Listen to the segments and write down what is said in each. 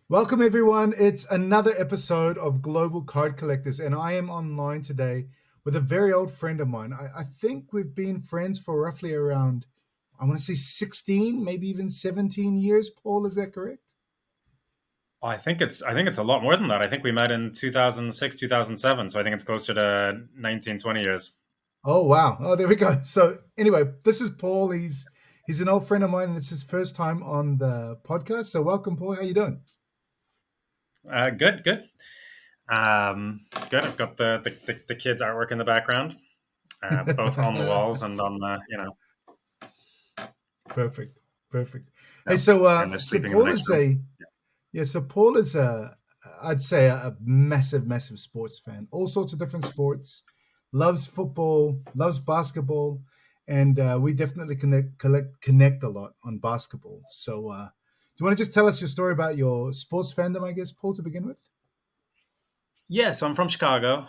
Welcome, everyone. It's another episode of Global Card Collectors, and I am online today with a very old friend of mine. I think we've been friends for roughly around, I want to say 16, maybe even 17 years. Paul, is that correct? I think it's a lot more than that. I think we met in 2006, 2007. So I think it's closer to 19, 20 years. Oh, wow. Oh, there we go. So anyway, this is Paul. He's an old friend of mine, and it's his first time on the podcast. So welcome, Paul. How you doing? Good. Good. I've got the kids' artwork in the background, both on the walls and on Perfect. Yeah, Hey, so and they're so sleeping in the Paul next is room. so Paul is I'd say a massive sports fan. All sorts of different sports. Loves football, loves basketball, and we definitely connect a lot on basketball. So, do you want to just tell us your story about your sports fandom, I guess, Paul, to begin with? Yeah, so I'm from Chicago.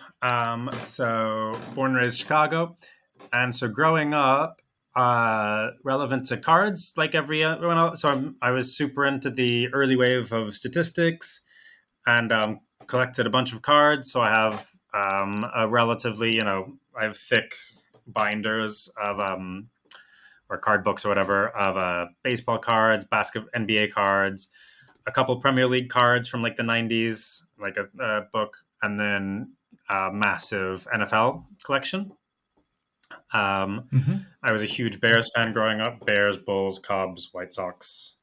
So born and raised Chicago, and so growing up, relevant to cards, like everyone else. So I was super into the early wave of statistics, and collected a bunch of cards. So I have a relatively, I have thick binders of or card books or whatever of baseball cards, NBA cards, a couple Premier League cards from like the 90s, like a book, and then a massive NFL collection. I was a huge Bears fan growing up. Bears, Bulls, Cubs, White Sox,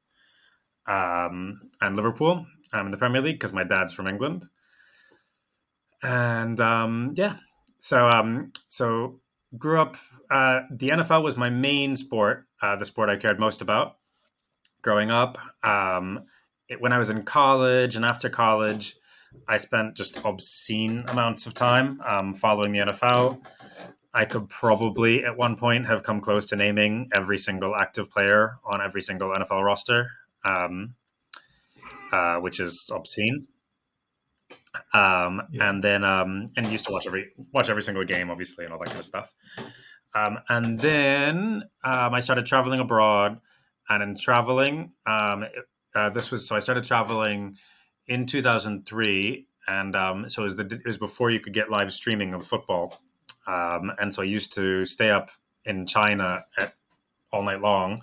and Liverpool in the Premier League because my dad's from England. And so grew up. The NFL was my main sport, the sport I cared most about growing up. When I was in college and after college, I spent just obscene amounts of time following the NFL. I could probably at one point have come close to naming every single active player on every single NFL roster, which is obscene. And then and used to watch every single game, obviously, and all that kind of stuff. And then I started traveling abroad, and in traveling, so I started traveling in 2003, and so it was before you could get live streaming of football, and so I used to stay up in China all night long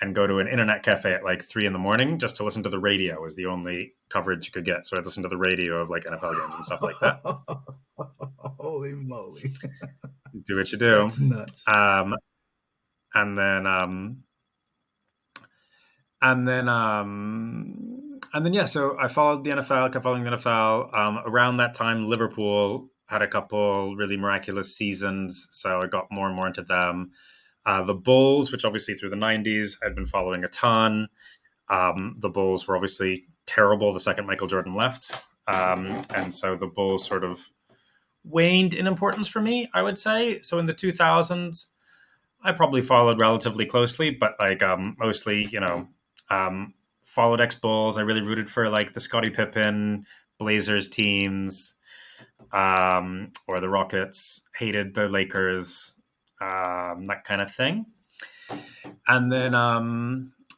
and go to an internet cafe at like 3 a.m. just to listen to the radio. Was the only coverage you could get. So I'd listen to the radio of like NFL games and stuff like that. Holy moly. Do what you do. That's nuts. And then, yeah, so I followed the NFL, kept following the NFL. Around that time, Liverpool had a couple really miraculous seasons. So I got more and more into them. The Bulls, which obviously through the 90s I'd been following a ton. The Bulls were obviously terrible the second Michael Jordan left. And so the Bulls sort of waned in importance for me, I would say. So in the 2000s, I probably followed relatively closely, but like mostly, followed ex-Bulls. I really rooted for like the Scottie Pippen Blazers teams or the Rockets, hated the Lakers, that kind of thing. And then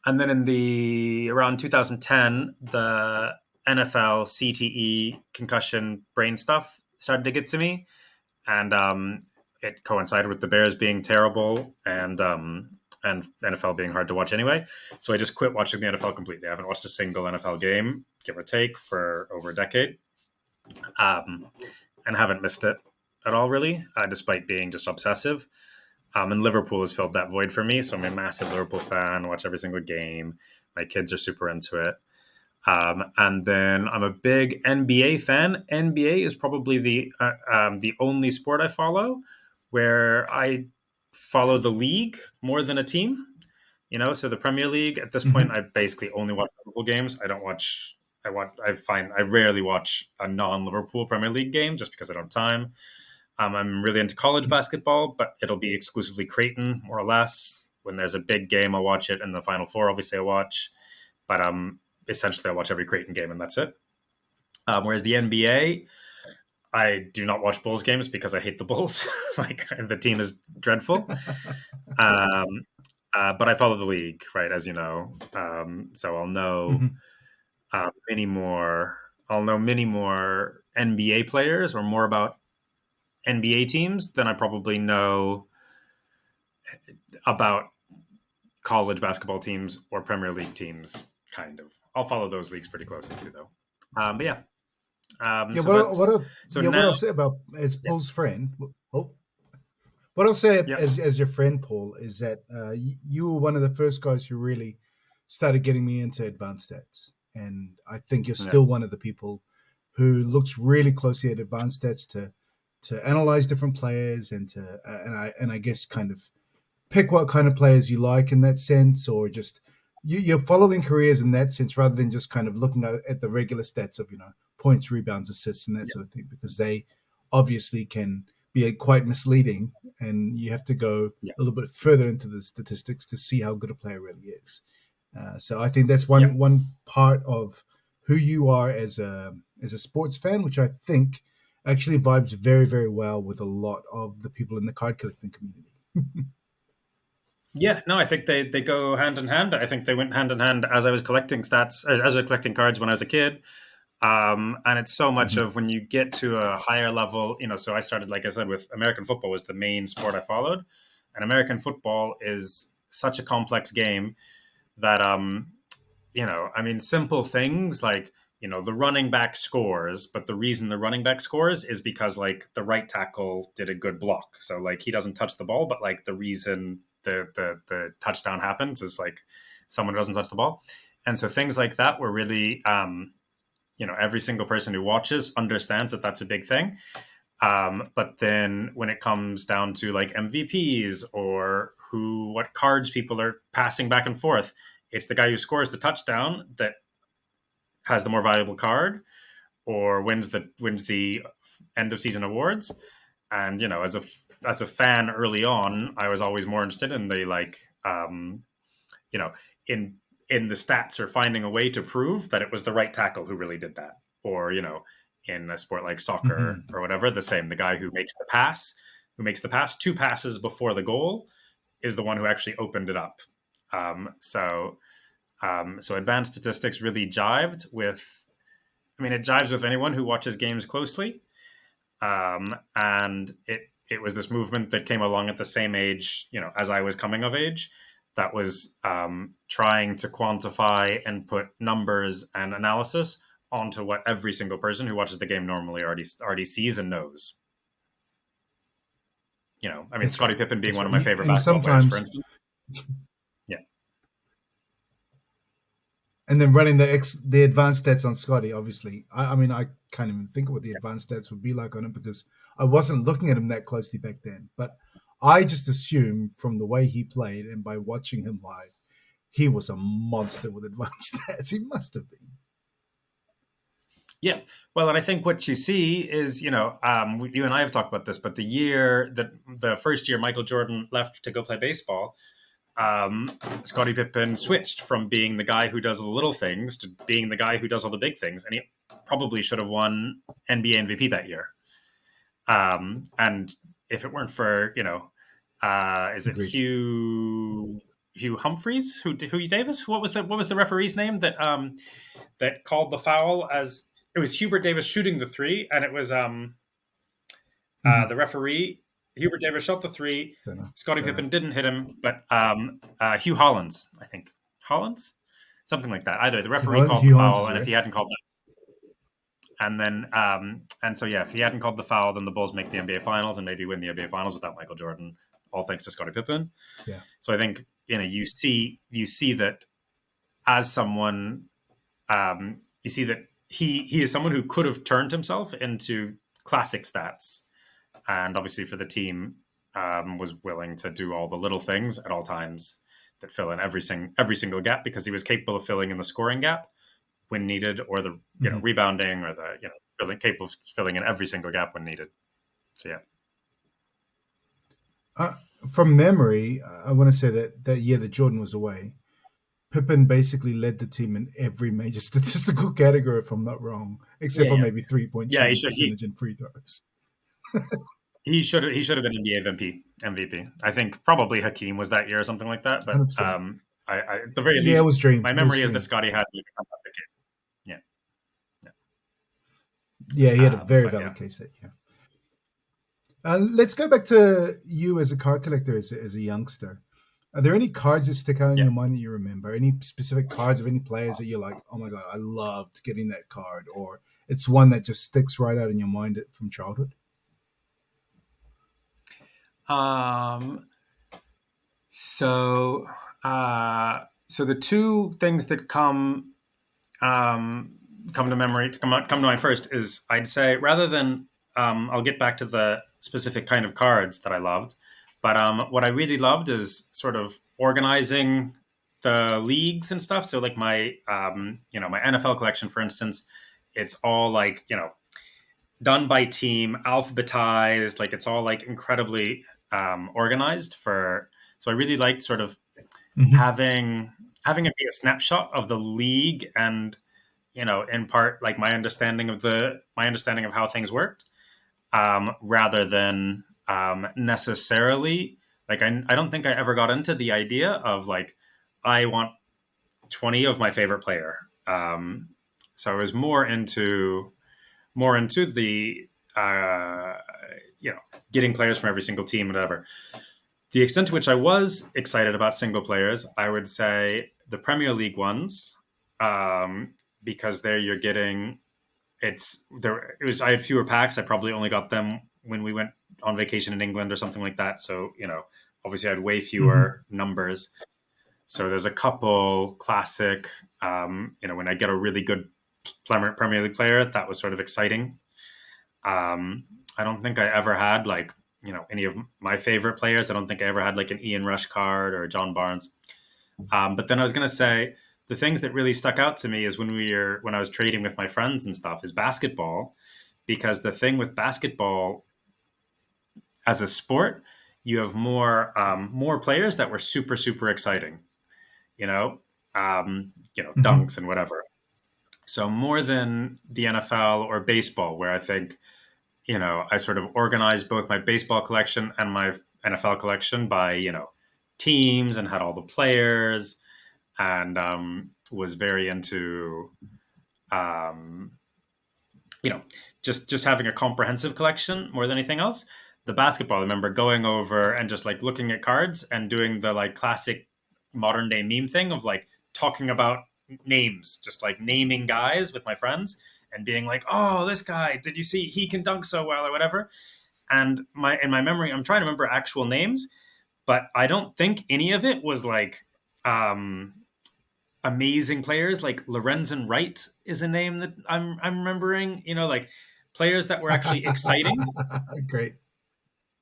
in the around 2010, the NFL CTE concussion brain stuff started to get to me, and it coincided with the Bears being terrible and NFL being hard to watch anyway. So I just quit watching the NFL completely. I haven't watched a single NFL game, give or take, for over a decade, and haven't missed it at all, really, despite being just obsessive. And Liverpool has filled that void for me. So I'm a massive Liverpool fan, watch every single game. My kids are super into it. And then I'm a big NBA fan. NBA is probably the only sport I follow where I follow the league more than a team. So the Premier League at this point, I basically only watch Liverpool games. I rarely watch a non-Liverpool Premier League game just because I don't have time. I'm really into college basketball, but it'll be exclusively Creighton, more or less. When there's a big game, I'll watch it. In the Final Four, obviously, I watch. But essentially, I watch every Creighton game, and that's it. Whereas the NBA, I do not watch Bulls games because I hate the Bulls. Like the team is dreadful. Um, but I follow the league, right, as you know. So Mhm. many more. I'll know many more NBA players or more about NBA teams than I probably know about college basketball teams or Premier League teams. Kind of. I'll follow those leagues pretty closely too, though. But yeah. Yeah, So that's so what now. I'll say about as Yeah. Paul's friend. Oh, what I'll say Yeah. as your friend Paul is that you were one of the first guys who really started getting me into advanced stats, and I think you're Yeah. still one of the people who looks really closely at advanced stats to analyze different players and to and I guess kind of pick what kind of players you like in that sense, or just you're following careers in that sense rather than just kind of looking at the regular stats of points, rebounds, assists, and that Yeah. sort of thing, because they obviously can be quite misleading, and you have to go Yeah. a little bit further into the statistics to see how good a player really is. So I think that's Yeah. one part of who you are as a sports fan, which I think actually vibes very very well with a lot of the people in the card collecting community. Yeah, no, I think they go hand in hand. I think they went hand in hand as I was collecting stats, as I was collecting cards when I was a kid. And it's so much Mhm. of when you get to a higher level, so I started, like I said, with American football was the main sport I followed. And American football is such a complex game that, I mean, simple things like, the running back scores, but the reason the running back scores is because like the right tackle did a good block. So like he doesn't touch the ball, but like the reason the touchdown happens is like someone doesn't touch the ball. And so things like that were really, every single person who watches understands that that's a big thing. But then when it comes down to like MVPs or what cards people are passing back and forth, it's the guy who scores the touchdown that has the more valuable card or wins the end of season awards. And as a fan early on, I was always more interested in the like you know in in the stats or finding a way to prove that it was the right tackle who really did that, or in a sport like soccer Mhm. or whatever, the same. The guy who makes the pass 2 passes before the goal is the one who actually opened it up. So advanced statistics really jived with. I mean, it jives with anyone who watches games closely. And it was this movement that came along at the same age, as I was coming of age, that was trying to quantify and put numbers and analysis onto what every single person who watches the game normally already sees and knows. I mean, That's Scottie right. Pippen being That's one right. of my favorite And basketball players, for sometimes, instance. Yeah, and then running the advanced stats on Scotty. Obviously, I mean, I can't even think of what the advanced stats would be like on him because I wasn't looking at him that closely back then. But I just assumed from the way he played and by watching him live, he was a monster with advanced stats. He must have been. yeah. Well, and I think what you see is, you and I have talked about this, but the first year Michael Jordan left to go play baseball, Scottie Pippen switched from being the guy who does all the little things to being the guy who does all the big things, and he probably should have won NBA MVP that year. And if it weren't for is it Agreed. Hugh Humphreys, who Davis? What was the referee's name that called the foul? As it was Hubert Davis shooting the three, and it was Mm-hmm. the referee. Hubert Davis shot the three. Don't know. Scottie Don't know. Pippen didn't hit him, but Hugh Hollins, I think. Hollins? Something like that. Either the referee called the Hugh Hans foul, is and the if he ref. hadn't called and then and so yeah, if he hadn't called the foul, then the Bulls make the NBA Finals and maybe win the NBA Finals without Michael Jordan, all thanks to Scottie Pippen. Yeah. So I think you see that as someone, you see that he is someone who could have turned himself into classic stats, and obviously for the team, was willing to do all the little things at all times that fill in every single gap, because he was capable of filling in the scoring gap when needed, or the Mm-hmm. rebounding, or the capable of filling in every single gap when needed. So yeah, Uh, from memory, I want to say that year that Jordan was away, Pippin basically led the team in every major statistical category, if I'm not wrong, except Yeah, for yeah, maybe 3 point yeah. shooting percentage and free throws. He should have been NBA MVP. I think probably Hakeem was that year or something like that. But 100%. at the very Yeah, it least, was Dream. my It was memory is that Dream. Scotty had like a fantastic case. Yeah, Yeah, he had a yeah. very But valid yeah, case that year. Let's go back to you as a card collector, as a youngster. Are there any cards that stick out in yeah. your mind that you remember? Any specific cards of any players that you're like, oh my god, I loved getting that card, or it's one that just sticks right out in your mind from childhood? Um, so, so the two things that um, come to memory, come to mind first is I'd say rather than I'll get back to the specific kind of cards that I loved, but what I really loved is sort of organizing the leagues and stuff. So like my my NFL collection, for instance, it's all like done by team, alphabetized, like it's all like incredibly organized for. So I really liked sort of Mm-hmm. having it be a snapshot of the league and in part like my understanding of how things worked, rather than necessarily like I don't think I ever got into the idea of like I want 20 of my favorite player. So I was more into the you know getting players from every single team, whatever. The extent to which I was excited about single players, I would say the Premier League ones, because there you're getting it's there. It was I had fewer packs. I probably only got them when we went on vacation in England or something like that. So obviously I had way Mm-hmm. fewer numbers. So there's a couple classic. When I get a really good Premier League player, that was sort of exciting. I don't think I ever had like any of my favorite players. I don't think I ever had like an Ian Rush card or a John Barnes. But then I was gonna say the things that really stuck out to me is when I was trading with my friends and stuff is basketball, because the thing with basketball as a sport, you have more players that were super super exciting. You know, Mm-hmm. dunks and whatever. So more than the NFL or baseball, where I think I sort of organized both my baseball collection and my NFL collection by teams and had all the players and was very into um, you know just having a comprehensive collection more than anything else. The basketball, I remember going over and just like looking at cards and doing the like classic modern day meme thing of like talking about names, just like naming guys with my friends and being like, "Oh, this guy, did you see he can dunk so well or whatever?" And in my memory, I'm trying to remember actual names, but I don't think any of it was like um, amazing players. Like Lorenzen Wright is a name that I'm remembering. Like players that were actually exciting, Great.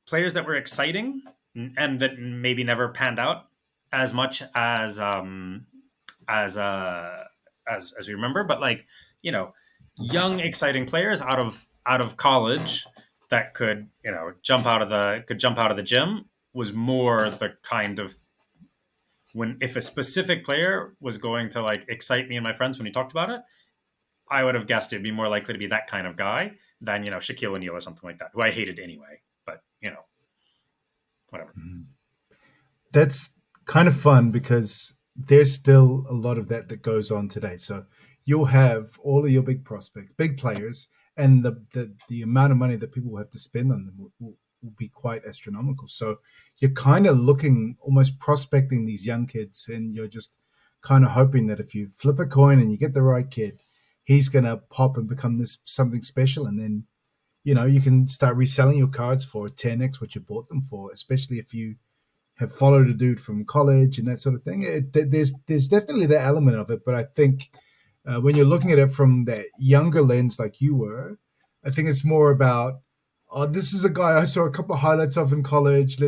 players that were exciting, and that maybe never panned out as much as as we remember. But like young exciting players out of college that could jump out of the gym was more the kind of when if a specific player was going to like excite me and my friends when he talked about it, I would have guessed it'd be more likely to be that kind of guy than Shaquille O'Neal or something like that, who I hated anyway. But whatever. Mhm. That's kind of fun because there's still a lot of that that goes on today. So you'll have all of your big prospects, big players, and the amount of money that people will have to spend on them will be quite astronomical. So you're kind of looking, almost prospecting these young kids, and you're just kind of hoping that if you flip a coin and you get the right kid, he's going to pop and become this something special. And then, you can start reselling your cards for 10x what you bought them for, especially if you have followed a dude from college and that sort of thing. There's definitely that element of it, but I think when you're looking at it from that younger lens, like you were, I think it's more about, oh, this is a guy I saw a couple of highlights of in college.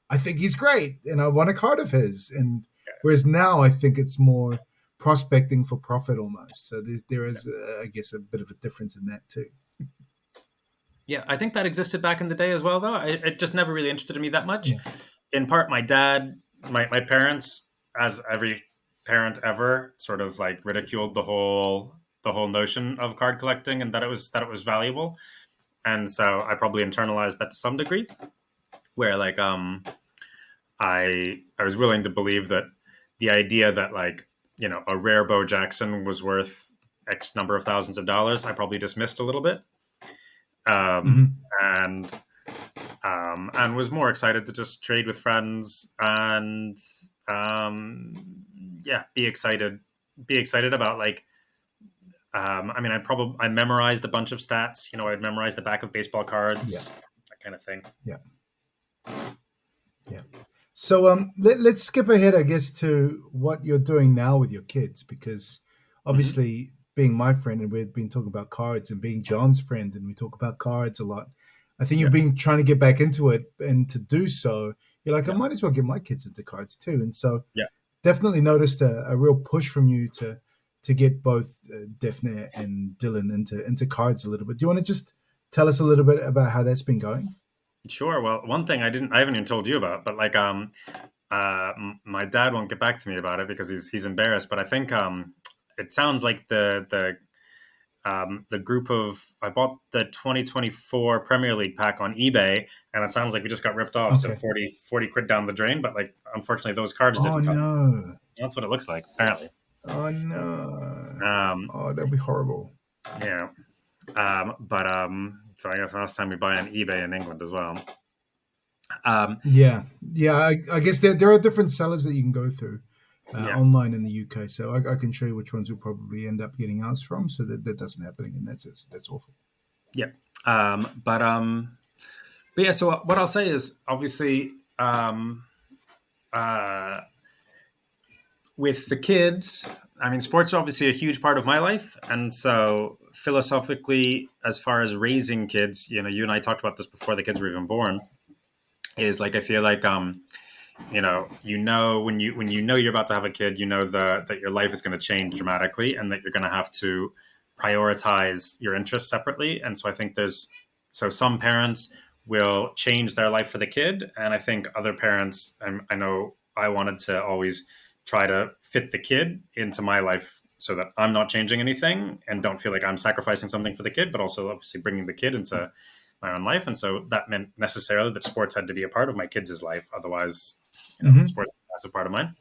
I think he's great, and I want a card of his. And whereas now, I think it's more prospecting for profit almost. So there is, I guess, a bit of a difference in that too. Yeah, I think that existed back in the day as well, though. It just never really interested me that much. Yeah. In part, my dad, my parents, as every parent ever sort of like ridiculed the whole notion of card collecting and that it was valuable. And so I probably internalized that to some degree, where like I was willing to believe that the idea that like a rare Bo Jackson was worth X number of thousands of dollars, I probably dismissed a little bit, um, Hmm. and and was more excited to just trade with friends and yeah, be excited about like I mean, I memorized a bunch of stats. I'd memorized the back of baseball Yeah, cards, that kind of thing. yeah, yeah. So let's skip ahead, I guess, to what you're doing now with your kids, because Hmm. obviously, being my friend, and we've been talking about cards, and being John's friend, and we talk about cards a lot. I think Yeah, you've been trying to get back into it, and to do so, you're like, I yeah, might as well get my kids into cards too. And so, yeah. definitely noticed a real push from you to get both Daphne and Dylan into cards a little bit. Do you want to just tell us a little bit about how that's been going? Sure. Well, one thing I haven't even told you about, but like my dad won't get back to me about it because he's embarrassed. But I think it sounds like the group of I bought the 2024 Premier League pack on eBay, and it sounds like we just got ripped off. So Okay. 40 quid down the drain. But like, unfortunately, those cards Oh didn't come. no. That's what it looks like, apparently. Oh no. Um, Oh, that'd be horrible. yeah. But so I guess last time we buy on eBay in England as well. Um, Yeah, yeah. I guess there are different sellers that you can go through yeah, online in the UK. So I can show you which ones you'll probably end up getting ours from. So that doesn't happen again. That's awful. yeah. But yeah. So what I'll say is, obviously, uh, with the kids, I mean, sports are obviously a huge part of my life, and so philosophically, as far as raising kids, you and I talked about this before the kids were even born. Is like I feel like when you know you're about to have a kid, that your life is going to change dramatically, and that you're going to have to prioritize your interests separately. And so I think some parents will change their life for the kid, and I think other parents, I know I wanted to always try to fit the kid into my life so that I'm not changing anything and don't feel like I'm sacrificing something for the kid, but also obviously bringing the kid into my own life. And so that meant necessarily that sports had to be a part of my kids' life. Otherwise, Hmm. sports is a massive part of mine.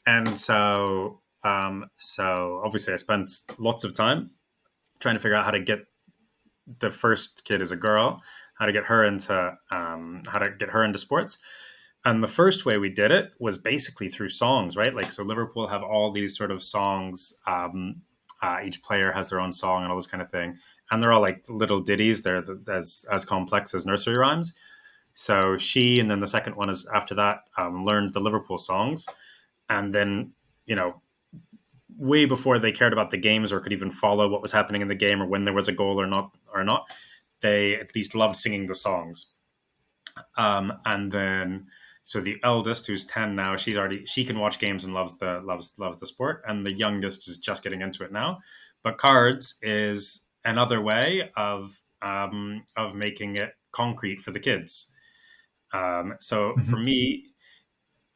And so obviously I spent lots of time trying to figure out how to get the first kid as a girl, how to get her into sports. And the first way we did it was basically through songs, right? Like, so Liverpool have all these sort of songs. Each player has their own song and all this kind of thing. And they're all like little ditties. They're as complex as nursery rhymes. So and then the second one is after that, learned the Liverpool songs. And then, you know, way before they cared about the games or could even follow what was happening in the game or when there was a goal or not, they at least loved singing the songs. And then so the eldest, who's 10 now, she can watch games and loves the sport, and the youngest is just getting into it now. But cards is another way of making it concrete for the kids. So for Hmm. me,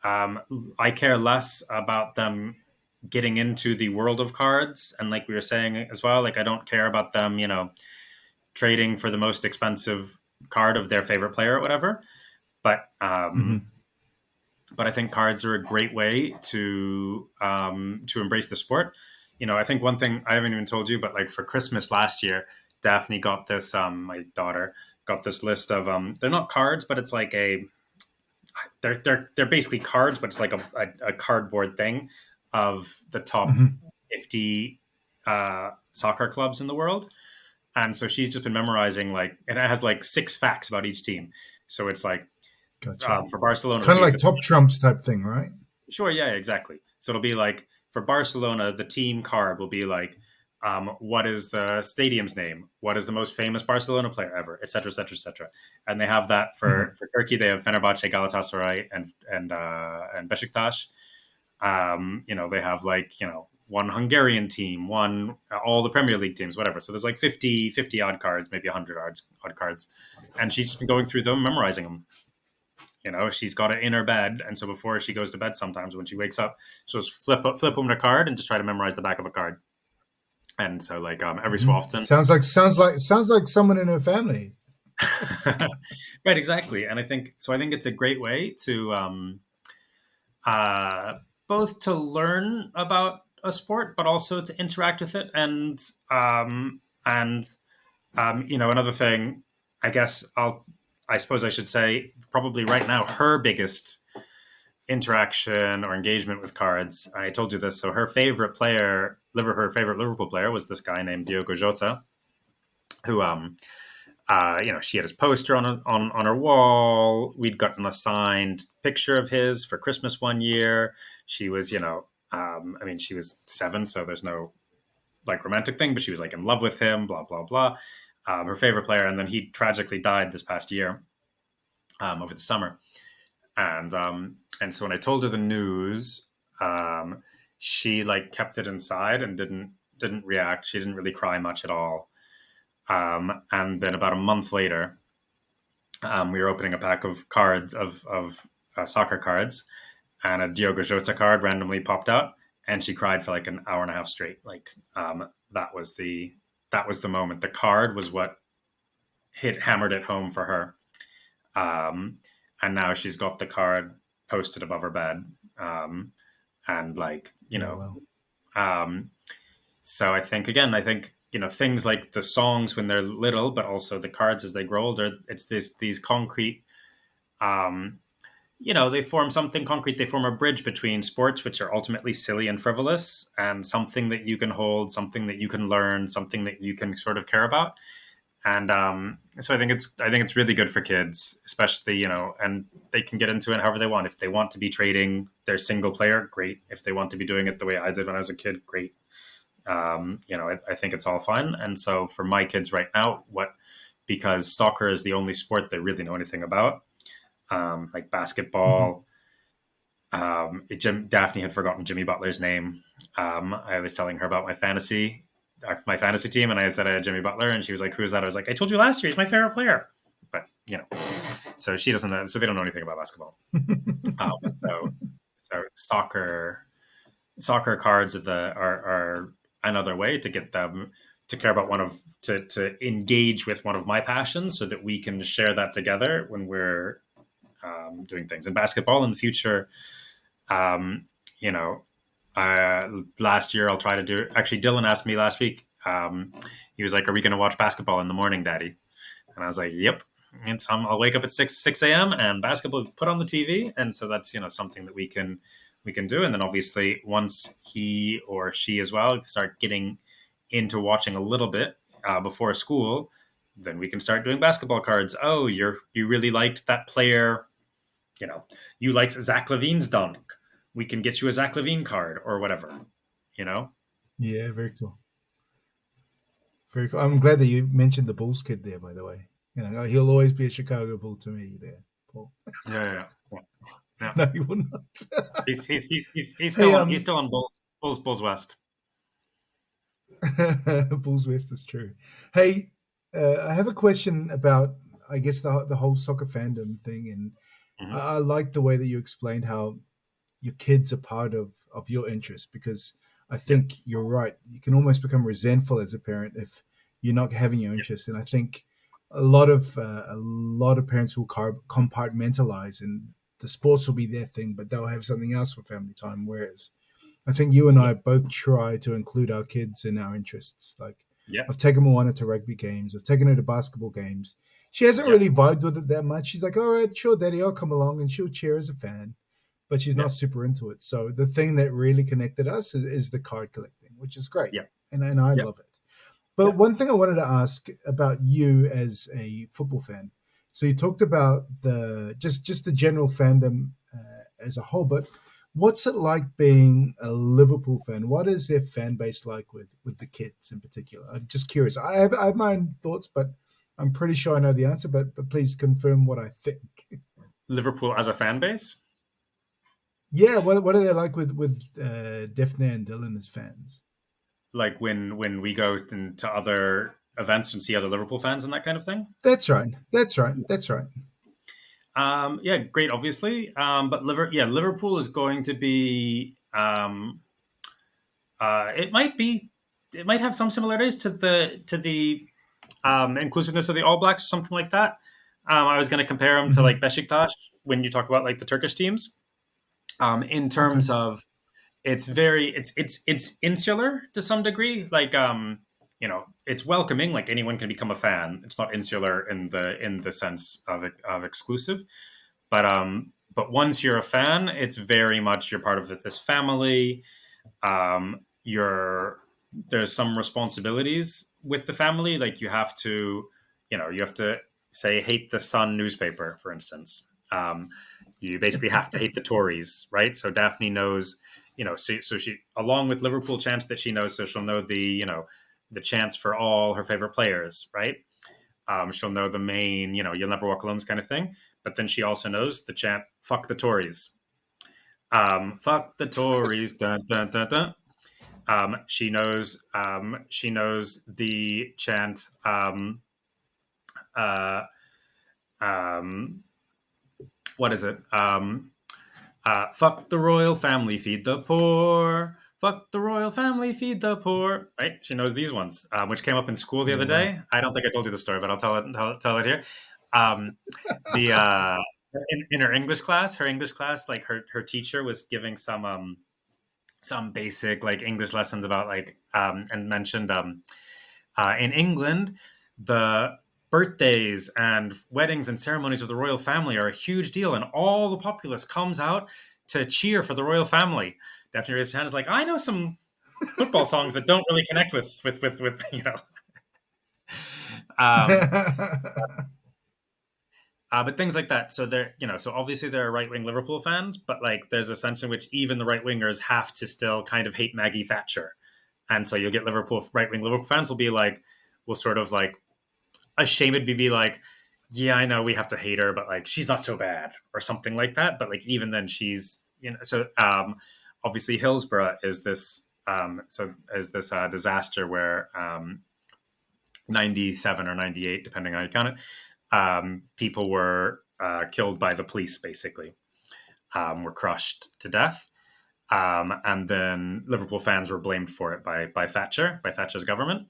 um, I care less about them getting into the world of cards, and like we were saying as well, like I don't care about them, trading for the most expensive card of their favorite player or whatever. But Hmm. but I think cards are a great way to embrace the sport. I think one thing I haven't even told you, but like for Christmas last year, Daphne got this. My daughter got this list of. They're not cards, but it's like a. They're basically cards, but it's like a cardboard thing of the top Hmm. 50 soccer clubs in the world. And so she's just been memorizing and it has like 6 facts about each team. So it's like Gotcha. for Barcelona, it'll Kind of be like this. top trumps type thing, right? Sure, yeah, exactly. So it'll be like for Barcelona, the team card will be like, what is the stadium's name? What is the most famous Barcelona player ever, et cetera, et cetera, et cetera. And they have that Hmm. for Turkey. They have Fenerbahce, Galatasaray, and Besiktas. They have one Hungarian team, one all the Premier League teams, whatever. So there's like 50 odd cards, maybe 100 odd cards, and she's just been going through them, memorizing them. You know, she's got it in her bed, and so before she goes to bed, sometimes when she wakes up, she'll just flip open a card and just try to memorize the back of a card. And so, like, every so Hmm. often, Sounds like someone in her family. right, exactly. And I think so. I think it's a great way to uh, both to learn about a sport, but also to interact with it. And you know, another thing, I suppose I should say, probably right now, her biggest interaction or engagement with cards. I told you this. So her favorite player, her favorite Liverpool player, was this guy named Diogo Jota, who you know, she had his poster on her wall. We'd gotten a signed picture of his for Christmas one year. She was, you know, I mean, she was 7, so there's no like romantic thing, but she was like in love with him. Blah blah blah. Her favorite player, and then he tragically died this past year over the summer. And so when I told her the news, um, she like kept it inside and didn't react. She didn't really cry much at all. And then about a month later, we were opening a pack of cards of soccer cards, and a Diogo Jota card randomly popped out, and she cried for like an hour and a half straight. Like that was the moment. The card was what hammered it home for her. Um, and now she's got the card posted above her bed, and like you Yeah, know, well, um, so I think you know things like the songs when they're little, but also the cards as they grow older. It's these concrete, um, you know, they form something concrete. They form a bridge between sports, which are ultimately silly and frivolous, and something that you can hold, something that you can learn, something that you can sort of care about. And so I think it's really good for kids, especially you know, and they can get into it however they want. If they want to be trading their single player, great. If they want to be doing it the way I did when I was a kid, great. You know, I think it's all fun. And so for my kids right now, because soccer is the only sport they really know anything about, like mhm. basketball. Daphne had forgotten Jimmy Butler's name. I was telling her about my fantasy team, and I said I had Jimmy Butler, and she was like, "Who's that?" I was like, "I told you last year, he's my favorite player." But you know, so she doesn't know, so they don't know anything about basketball. Um, so so soccer cards are another way to get them to care about to engage with one of my passions, so that we can share that together when we're doing things in basketball in the future. Um, you know, last year I'll try to do. Actually, Dylan asked me last week. He was like, "Are we going to watch basketball in the morning, Daddy?" And I was like, "Yep." And I'll wake up at six a.m. and basketball will put on the TV, and so that's you know something that we can do. And then obviously once he or she as well start getting into watching a little bit before school, then we can start doing basketball cards. Oh, you really liked that player, you know, you liked Zach Levine's dunk. We can get you a Zach Levine card or whatever, you know? Yeah, very cool. Very cool. I'm glad that you mentioned the Bulls kid there, by the way. You know, he'll always be a Chicago Bull to me there, Paul. Yeah. Yeah. No, he will not. Hey, He's still on Bulls West. Bulls West is true. Hey, I have a question about, I guess, the whole soccer fandom thing, and Mm-hmm. I like the way that you explained how your kids are part of your interest, because I Yep. think you're right. You can almost become resentful as a parent if you're not having your Yep. interest, and I think a lot of parents will compartmentalize, and the sports will be their thing, but they'll have something else for family time. Whereas I think you and I Yep. both try to include our kids in our interests. Like, Yep. I've taken Moana to rugby games. I've taken her to basketball games. She hasn't Yep. really vibed with it that much. She's like, "All right, sure, Daddy, I'll come along," and she'll cheer as a fan, but she's not Yep. super into it. So the thing that really connected us is the card collecting, which is great, Yep. and I Yep. love it. But Yep. one thing I wanted to ask about you as a football fan. So you talked about the just the general fandom as a whole, but what's it like being a Liverpool fan? What is their fan base like with the kids in particular? I'm just curious. I have my own thoughts, but I'm pretty sure I know the answer. But please confirm what I think. Liverpool as a fan base. Yeah, what are they like with Daphne and Dylan as fans? Like when we go into other events and see other Liverpool fans and that kind of thing. That's right. That's right. That's right. Yeah, great, obviously. But Liverpool is going to be. It might be. It might have some similarities to the inclusiveness of the All Blacks or something like that. I was going to compare them to Hmm. like Besiktas when you talk about like the Turkish teams. In Okay. terms of it's insular to some degree. Like it's welcoming. Like anyone can become a fan. It's not insular in the sense of exclusive. But once you're a fan, it's very much you're part of this family. You're There's some responsibilities with the family, like you have to say hate the Sun newspaper, for instance. You basically have to hate the Tories, right? So Daphne knows, so she, along with Liverpool chants that she knows, so she'll know the chants for all her favorite players, right? She'll know the main, you'll never walk alone kind of thing. But then she also knows the chant "fuck the Tories." Fuck the Tories. Dun, dun, dun, dun. She knows the chant. Uh, um, what is it? Fuck the royal family, feed the poor. Fuck the royal family, feed the poor. Right? She knows these ones, which came up in school the Yeah. other Wow. day. I don't think I told you the story, but I'll tell it here. Um, the in her English class, like her teacher was giving some basic like English lessons about and mentioned in England the birthdays and weddings and ceremonies of the royal family are a huge deal, and all the populace comes out to cheer for the royal family. Daphne raised her hand, is like, I know some football songs that don't really connect with um, but things like that. So so obviously there are right wing Liverpool fans, but like there's a sense in which even the right wingers have to still kind of hate Maggie Thatcher, and so you'll get Liverpool right wing Liverpool fans will sort of like ashamedly be like, yeah, I know we have to hate her, but like she's not so bad or something like that. But like even then, she's so obviously Hillsborough is this disaster where 97 or 98, depending on how you count it, people were killed by the police, basically, were crushed to death. And then Liverpool fans were blamed for it by Thatcher's government.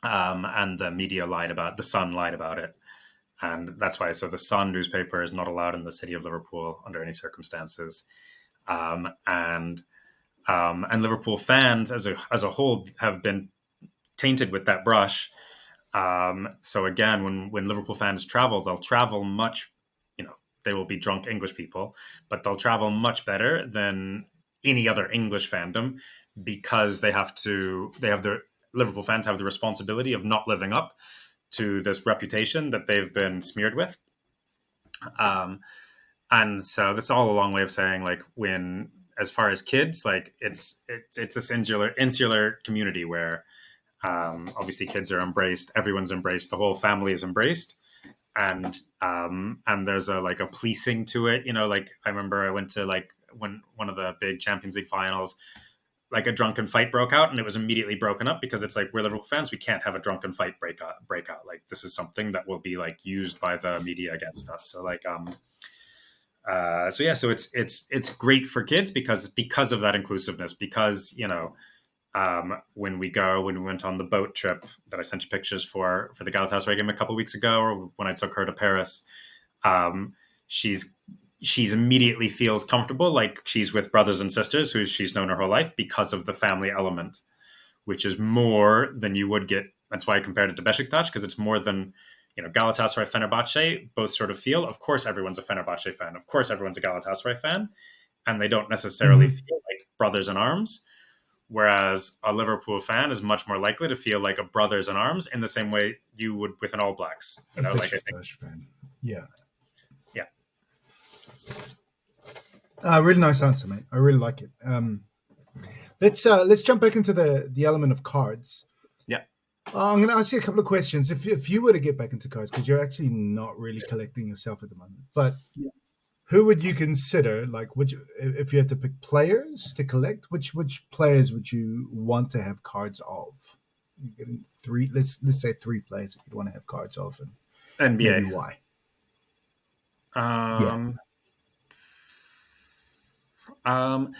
And the media the Sun lied about it. And that's why, so the Sun newspaper is not allowed in the city of Liverpool under any circumstances. Um, and and Liverpool fans as a whole have been tainted with that brush. So again, when Liverpool fans travel, they'll travel much, they will be drunk English people, but they'll travel much better than any other English fandom because they have the Liverpool fans have the responsibility of not living up to this reputation that they've been smeared with. Um, and so that's all a long way of saying, like, when as far as kids, like it's this insular community where obviously kids are embraced, everyone's embraced, the whole family is embraced, and there's a policing to it. Like I remember I went to like when one of the big Champions League finals, like a drunken fight broke out, and it was immediately broken up because it's like, we're Liverpool fans, we can't have a drunken fight break out. Like this is something that will be like used by the media against us. So so it's great for kids because of that inclusiveness. Because when we went on the boat trip that I sent you pictures for the Galatasaray game a couple of weeks ago, or when I took her to Paris, um, she's immediately feels comfortable, like she's with brothers and sisters who she's known her whole life because of the family element, which is more than you would get. That's why I compared it to Besiktas, because it's more than Galatasaray, Fenerbahce both sort of feel. Of course, everyone's a Fenerbahce fan. Of course, everyone's a Galatasaray fan, and they don't necessarily Hmm. feel like brothers in arms. Whereas a Liverpool fan is much more likely to feel like a brothers in arms in the same way you would with an All Blacks. A Like I think, Besiktas fan. Yeah. yeah, Really nice answer, mate. I really like it. Let's jump back into the element of cards. yeah. I'm going to ask you a couple of questions. If you were to get back into cards, because you're actually not really collecting yourself at the moment, but who would you consider? Like, would you, if you had to pick players to collect, which players would you want to have cards of? You're getting three. Let's say three players that you'd want to have cards of, and maybe NBA. why. Yeah. Um, um,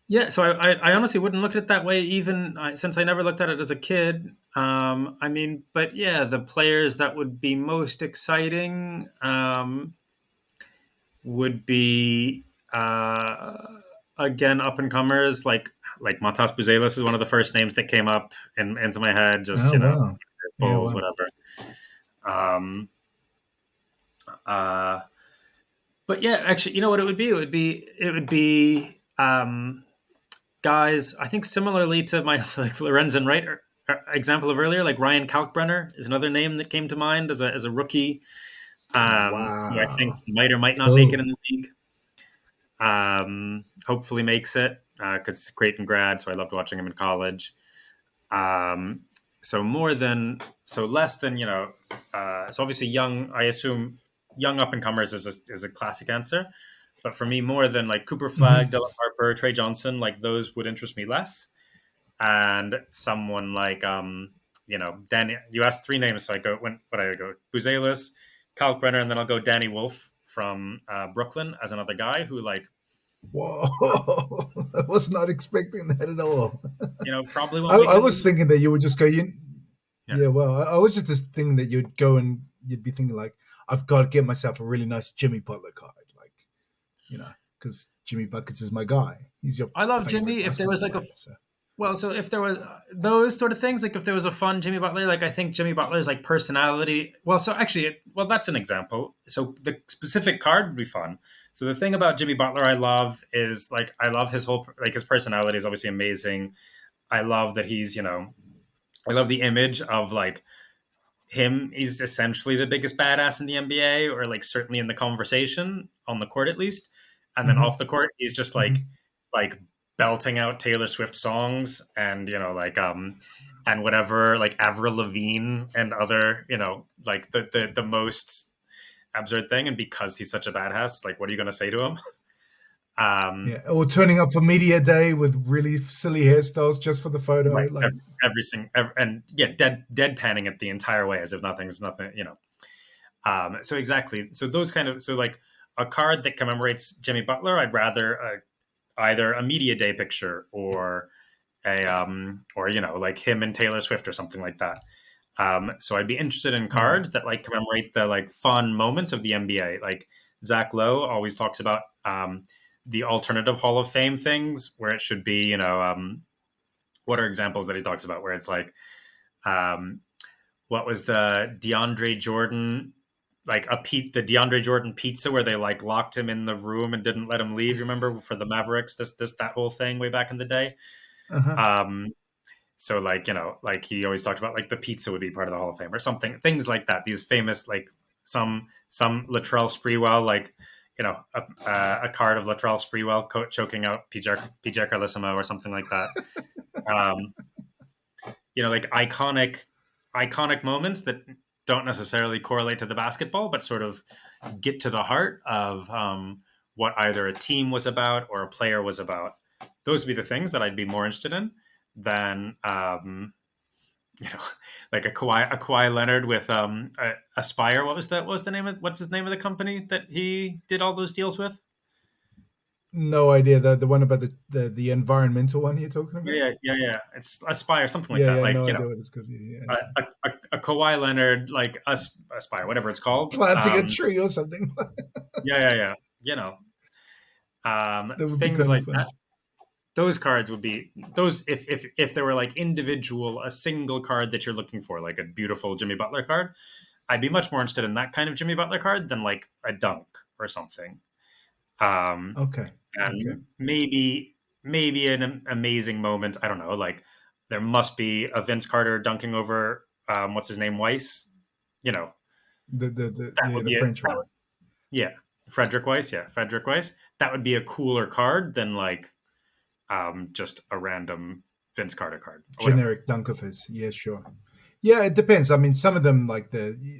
yeah, so I honestly wouldn't look at it that way, even since I never looked at it as a kid. I mean, but yeah, the players that would be most exciting would be again up and comers like Matas Buzelis is one of the first names that came up into my head. Just Oh wow. Yeah. Bulls, Wow. whatever. Um, uh, but yeah, actually, you know what it would be? It would be guys. I think similarly to my like Lorenzen Wright example of earlier, like Ryan Kalkbrenner is another name that came to mind as a rookie. Who I think Wow. might or might not make it Cool. in the league. Hopefully makes it because it's a Creighton grad, so I loved watching him in college. Um, so less than so obviously young. I assume young up and comers is a classic answer, but for me more than like Cooper Flag, Hmm. Dylan Harper, Trey Johnson, like those would interest me less. And someone like Danny. You asked three names, so I go what I go Buzelis, Kalkbrenner, and then I'll go Danny Wolf from Brooklyn as another guy who like Whoa. I was not expecting that at all. probably I, won't make I it in the was league. thinking that you would just go. Yeah. Yeah. Well, I was just thinking that you'd go and you'd be thinking like, I've got to get myself a really nice Jimmy Butler card, like because Jimmy Buckets is my guy. He's your I love favorite Jimmy. If there basketball was like a player. So well, so if there was those sort of things, like if there was a fun Jimmy Butler, like I think Jimmy Butler's like personality. Well, so actually, well, that's an example. So the specific card would be fun. So the thing about Jimmy Butler I love is like I love his whole like his personality is obviously amazing. I love that I love the image of like him. He's essentially the biggest badass in the NBA, or like certainly in the conversation on the court at least. And then off hmm the court, he's just hmm like belting out Taylor Swift songs and and whatever like Avril Lavigne and other like the most absurd thing. And because he's such a badass, like what are you going to say to him? um, yeah, or turning up for media day with really silly hairstyles just for the photo. like Like and yeah, deadpanning it the entire way as if nothing's nothing. So exactly. So those kind of so like a card that commemorates Jimmy Butler, I'd rather either a media day picture or like him and Taylor Swift or something like that. So I'd be interested in right. cards that like commemorate the like fun moments of the NBA. Like Zach Lowe always talks about the alternative Hall of Fame things, where it should be what are examples that he talks about where it's like um, what was the DeAndre Jordan like the DeAndre Jordan pizza where they like locked him in the room and didn't let him leave. You remember for the Mavericks, that whole thing way back in the day. Uh-huh. Um, so like like he always talked about like the pizza would be part of the Hall of Fame or something, things like that. These famous like some Latrell Sprewell like a card of Latrell Sprewell choking out PJ Carlissimo or something like that. Um, like iconic moments that don't necessarily correlate to the basketball, but sort of get to the heart of what either a team was about or a player was about. Those would be the things that I'd be more interested in than you know, like a Kawhi Leonard with Aspire. What's the name of what's his name of the company that he did all those deals with? No idea. The one about the environmental one you're talking about? Yeah. It's Aspire, something like Yeah, that. yeah, Like no idea what it's called. Yeah, a, yeah. a Kawhi Leonard, like Aspire, whatever it's called. Planting a tree or something. Yeah. You know, That would be things kind of like fun. that. Those cards would be those if there were like individual, a single card that you're looking for, like a beautiful Jimmy Butler card. I'd be much more interested in that kind of Jimmy Butler card than like a dunk or something. Um, Okay. Okay. and maybe an amazing moment. I don't know. Like there must be a Vince Carter dunking over what's his name Weiss. You know that Yeah, would the be it. French one. Yeah, Frederick Weiss. Yeah, Frederick Weiss. That would be a cooler card than like just a random Vince Carter card or whatever. Generic dunk of his. Yeah, sure. Yeah, it depends. I mean, some of them like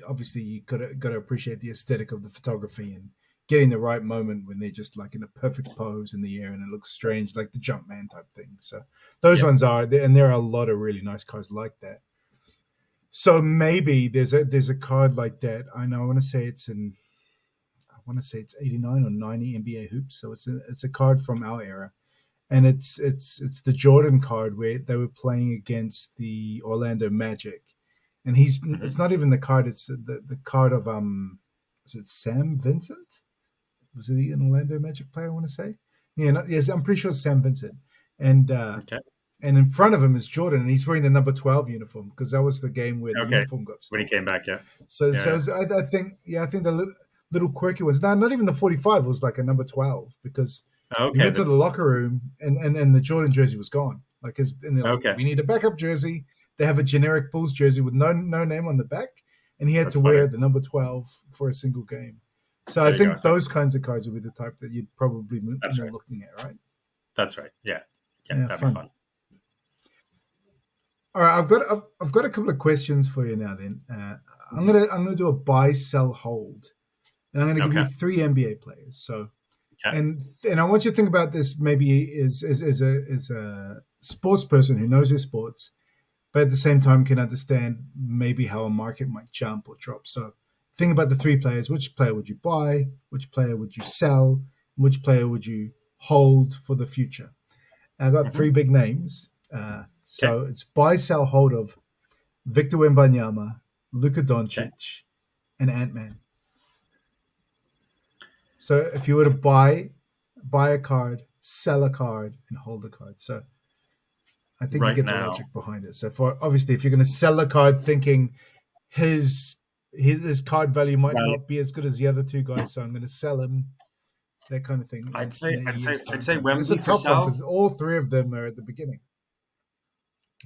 obviously you gotta appreciate the aesthetic of the photography and getting the right moment when they're just like in a perfect pose in the air and it looks strange, like the Jumpman type thing. So those Yeah, ones are, and there are a lot of really nice cards like that. So maybe there's a card like that. I know. I want to say it's in. want to say it's 89 or 90 NBA hoops. So it's a card from our era, and it's the Jordan card where they were playing against the Orlando Magic, and Hmm. it's not even the card. It's the card of is it Sam Vincent? Was he an Orlando Magic player? I want to say, yeah, no, yes, I'm pretty sure it's Sam Vincent, and uh, Okay. and in front of him is Jordan, and he's wearing the number 12 uniform because that was the game where the Okay. uniform got When he stolen. came back, yeah. So, Yeah. Yeah. I think, yeah, I think the little quirky ones. Not even the 45 was like a number 12 because he Okay. went to the locker room and the Jordan jersey was gone. Like and they're like, Okay. we need a backup jersey. They have a generic Bulls jersey with no name on the back, and he had That's to funny. wear the number 12 for a single game. So I There you go. think So those kinds of cards would be the type that you'd probably be that's more right. looking at, right? That's right. Yeah. Yeah. Yeah, That'd be fun. fun. All right, I've got a couple of questions for you now. Then I'm gonna do a buy, sell, hold, and I'm gonna give you Okay. three NBA players. So Okay. and I want you to think about this maybe as a sports person who knows his sports, but at the same time can understand maybe how a market might jump or drop. So think about the three players. Which player would you buy? Which player would you sell? Which player would you hold for the future? I got Hmm. three big names. Okay. So it's buy, sell, hold of Victor Wembanyama, Luka Okay. Doncic, and Ant Man. So if you were to buy a card, sell a card, and hold a card. So I think you Right get the now, logic behind it. So for obviously, if you're going to sell a card, thinking his his card value might well, not be as good as the other two guys, so I'm going to sell him. That kind of thing in a year's I'd time, say kind of thing. It's a Wemby for tough one because sell. all three of them are at the beginning.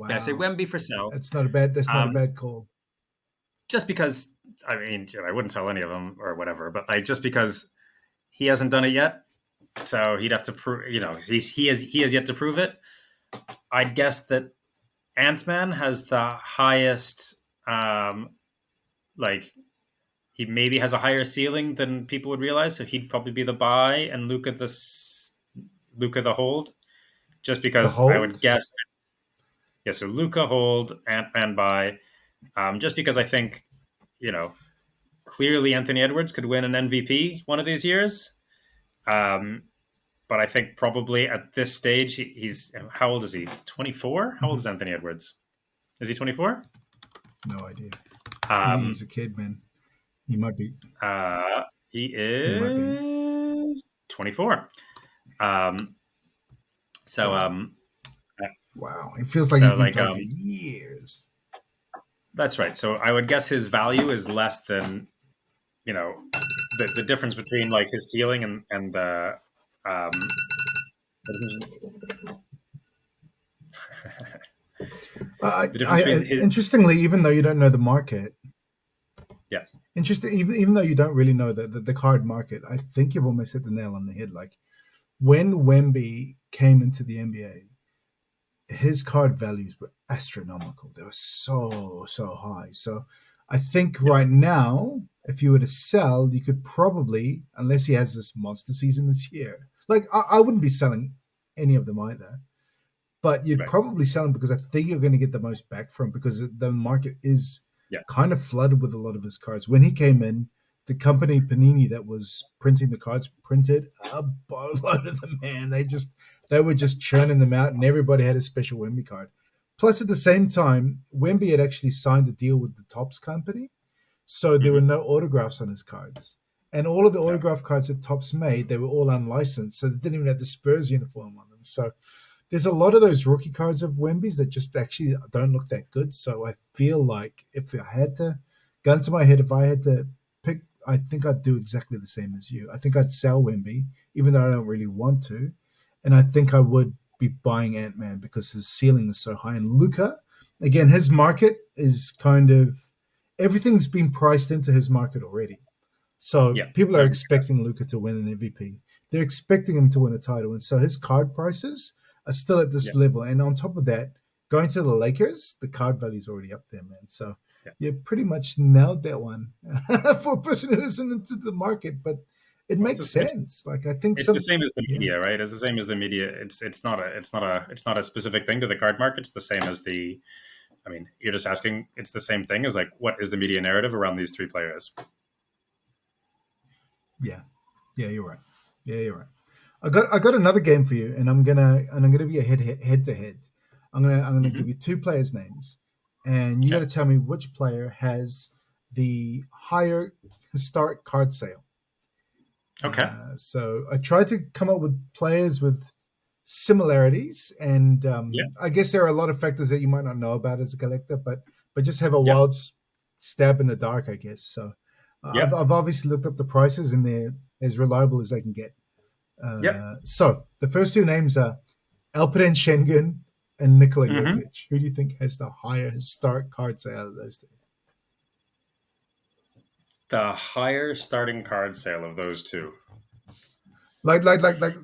Yeah, I say Wow, Wemby for sell. that's not a bad. That's not a Um, bad call. just because I mean, I wouldn't sell any of them or whatever, but like just because he hasn't done it yet, so he'd have to prove. He has yet to prove it. I'd guess that Ant Man has the highest, like he maybe has a higher ceiling than people would realize. So he'd probably be the buy and Luca the hold. Just The because I would hold. guess, yeah. So Luca hold, Ant Man buy. Just because I think you know clearly Anthony Edwards could win an MVP one of these years. Um, but I think probably at this stage he's how old is he? 24. How old Mhm. is Anthony Edwards? Is he 24? No idea. He's Um, a kid, man. He might be. he He might be. is 24. Um, so Wow. um, Wow. It feels like he's so been like playing for years. that's right. So I would guess his value is less than you know the difference between like his ceiling and the um, the difference between his Interestingly, even though you don't know the market, yeah interesting. Even though you don't really know the card market, I think you've almost hit the nail on the head. Like when Wemby came into the NBA, his card values were astronomical. They were so high. So I think yeah right now, if you were to sell, you could probably, unless he has this monster season this year, like I wouldn't be selling any of them either. But you'd right probably sell them because I think you're going to get the most back from because the market is yeah kind of flooded with a lot of his cards. When he came in, the company Panini that was printing the cards printed a boatload of them, man. They were just churning them out, and everybody had a special Wemby card. Plus, at the same time, Wemby had actually signed a deal with the Topps company, so there were hmm no autographs on his cards. And all of the no autograph cards that Topps made, they were all unlicensed, so they didn't even have the Spurs uniform on them. So there's a lot of those rookie cards of Wemby's that just actually don't look that good. So I feel like if I had to, gun to my head, if I had to pick, I think I'd do exactly the same as you. I think I'd sell Wemby, even though I don't really want to. And I think I would be buying Ant Man because his ceiling is so high. And Luca, again, his market is kind of everything's been priced into his market already. So yeah people are no expecting Luca to win an MVP. They're expecting him to win a title. And so his card prices are still at this yeah level. And on top of that, going to the Lakers, the card value is already up there, man. So yeah you pretty much nailed that one for a person who isn't into the market, but it well, makes sense. Like I think it's the some, same as the yeah, media, right? It's the same as the media. It's not a specific thing to the card market. It's the same as the. I mean, you're just asking. It's the same thing as like what is the media narrative around these three players? Yeah, yeah, you're right. Yeah, you're right. I got another game for you, and I'm gonna give you a head to head. I'm gonna give Hmm. you two players' names, and you got Okay. to tell me which player has the higher historic card sale. Okay. So I tried to come up with players with similarities, and Yeah. I guess there are a lot of factors that you might not know about as a collector, but just have a Yeah. wild stab in the dark, I guess. So Yeah. I've obviously looked up the prices, and they're as reliable as I can get. Yeah. So the first two names are Alperen Şengün and Nikola Hmm. Jokic. Who do you think has the higher historic card sale out of those two? The higher starting card sale of those two. Like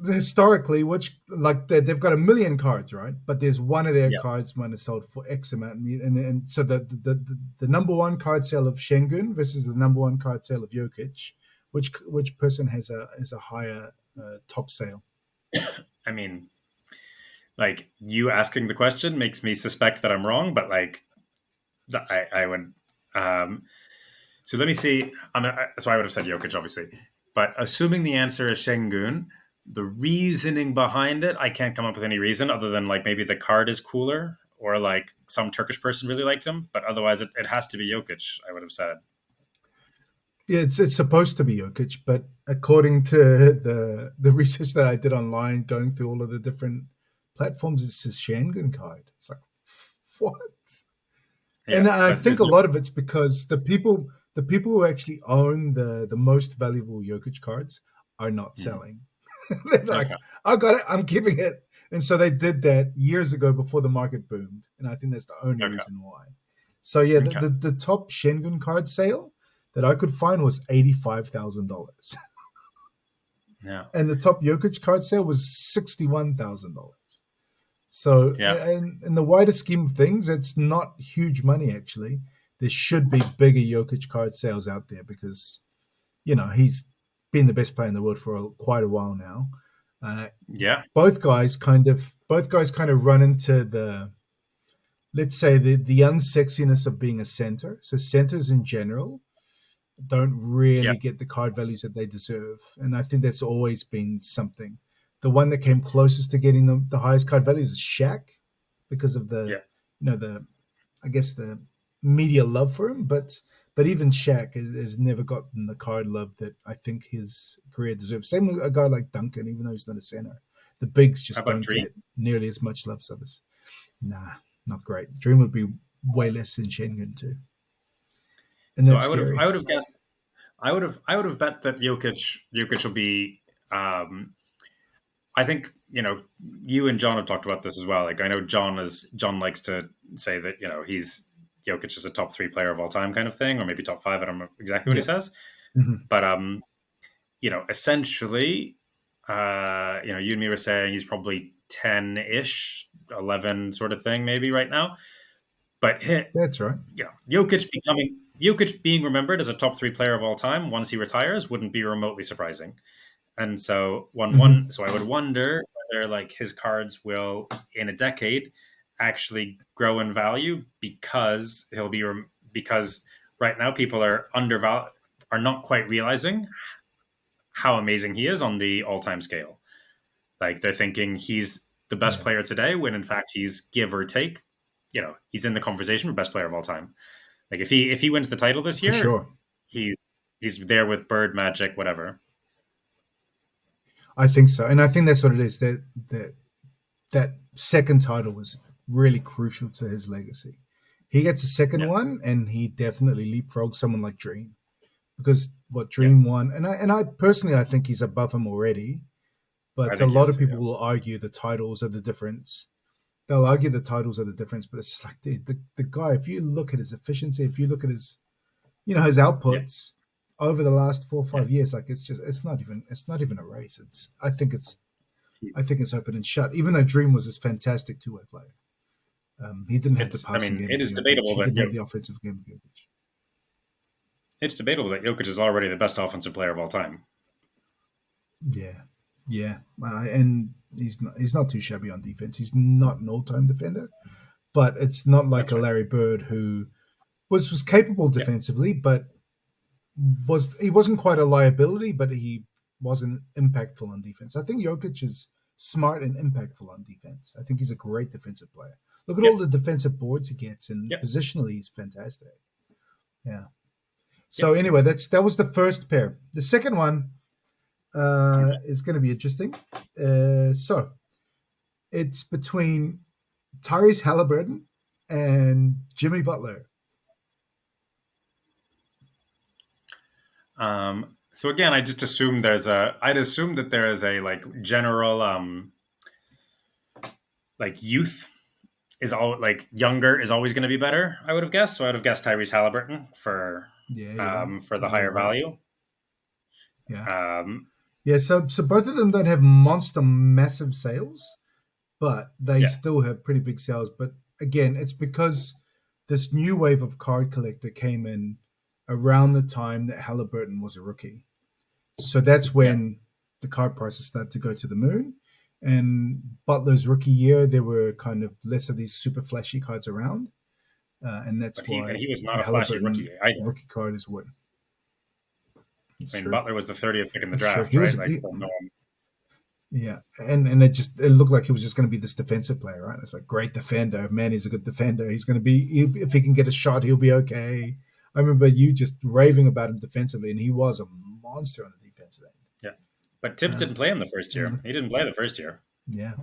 historically, which like they've got a million cards, right? But there's one of their Yeah. cards might have sold for X amount, and so the number one card sale of Şengün versus the number one card sale of Jokic, which person has a higher top sale? I mean, like you asking the question makes me suspect that I'm wrong, but like I would. Um, so let me see. So I would have said Jokic, obviously, but assuming the answer is Şengün, the reasoning behind it, I can't come up with any reason other than like maybe the card is cooler or like some Turkish person really liked him, but otherwise it has to be Jokic. I would have said. Yeah, it's supposed to be Jokic, but according to the research that I did online, going through all of the different platforms, it's a Şengün card. It's like what? Yeah, And I but think there's a no. lot of it's because the people who actually own the most valuable Jokic cards are not Mhm. selling. They're like, Okay. I got it, I'm giving it. And so they did that years ago before the market boomed. And I think that's the only Okay. reason why. So yeah, Okay. the top Shengun card sale that I could find was $85,000. Yeah. And the top Jokic card sale was $61,000. So, Yeah. in the wider scheme of things, it's not huge money actually. There should be bigger Jokic card sales out there because he's been the best player in the world for quite a while now. Uh, Yeah. both guys kind of run into the, let's say, the unsexiness of being a center. So centers in general don't Yeah. really get the card values that they deserve. And I think that's always been something. The one that came closest to getting the highest card values is Shaq because of Yeah. the I guess the media love for him, but even Shaq has never gotten the card love that I think his career deserves. Same with a guy like Duncan, even though he's not a center. The bigs How just about don't Dream? get nearly as much love as others. Nah, not great. Dream would be way less than Schengen too, and So that's I scary. would have guessed I would have bet that Jokic will be. I think you and John have talked about this as well. Like I know John likes to say that he's Jokic is a top three player of all time kind of thing, or maybe top five. I don't know exactly what he Yeah. says, Hmm. but essentially, you and me were saying he's probably 10-ish, 11 sort of thing, maybe right now. But That's right. Jokic being remembered as a top three player of all time once he retires wouldn't be remotely surprising. And so Hmm. so I would wonder whether like his cards will in a decade actually grow in value because because right now people are not quite realizing how amazing he is on the all-time scale. Like they're thinking he's the best Yeah, player today when in fact he's give or take, he's in the conversation for best player of all time. Like if he wins the title this for year, sure. he's he's there with Bird, Magic, whatever. I think so, and I think that's what it is. That second title was really crucial to his legacy. He gets a second Yeah, one, and he definitely leapfrogs someone like Dream because what yeah, Dream won, and I personally I think he's above him already. I But a think he lot is of too. people Yeah, will argue the titles are the difference. They'll argue the titles are the difference, but it's just like, dude, the guy. If you look at his efficiency, if you look at his yeah, outputs over the last four or yeah. 5 years, like it's not even a race. It's He- I think it's open and shut. Even though Dream was this fantastic two-way player, he didn't have the It's. I passing mean, game it of is Jokic. debatable He that didn't have the offensive game of Jokic. Jokic is already the best offensive player of all time. Yeah, yeah, and he's not too shabby on defense. He's not an all-time defender, but it's not like That's a right. Larry Bird who was capable Yeah, defensively, but he wasn't quite a liability, but he wasn't impactful on defense. I think Jokic is smart and impactful on defense. I think he's a great defensive player. Look at Yep. all the defensive boards he gets, and Yep. positionally he's fantastic. Yeah. So Yep. anyway, that was the first pair. The second one is going to be interesting. So it's between Tyrese Halliburton and Jimmy Butler. So again, I just assume I'd assume that there is a like general like youth is all like younger is always going to be better. I would have guessed. So I would have guessed Tyrese Halliburton Yeah, you're right. for the You're higher right. value. Yeah. Um, Yeah, so both of them don't have monster massive sales, but they yeah, still have pretty big sales. But again, it's because this new wave of card collector came in around the time that Halliburton was a rookie. So that's yeah. when the card prices started to go to the moon. And Butler's rookie year, there were kind of less of these super flashy cards around, and that's And why he was not the a flashy Halliburton rookie either. rookie card is worth. It's I mean, true. Butler was the 30th pick in the It's true. draft, He right? was Like, he, so no one, Yeah, and it looked like he was just going to be this defensive player, right? It's like great defender, man. He's a good defender. He's going to be if he can get a shot, he'll be okay. I remember you just raving about him defensively, and he was a monster on the defensive end. yeah. But Tibbs Uh, didn't play him the first year. mm, He didn't play the first year. yeah,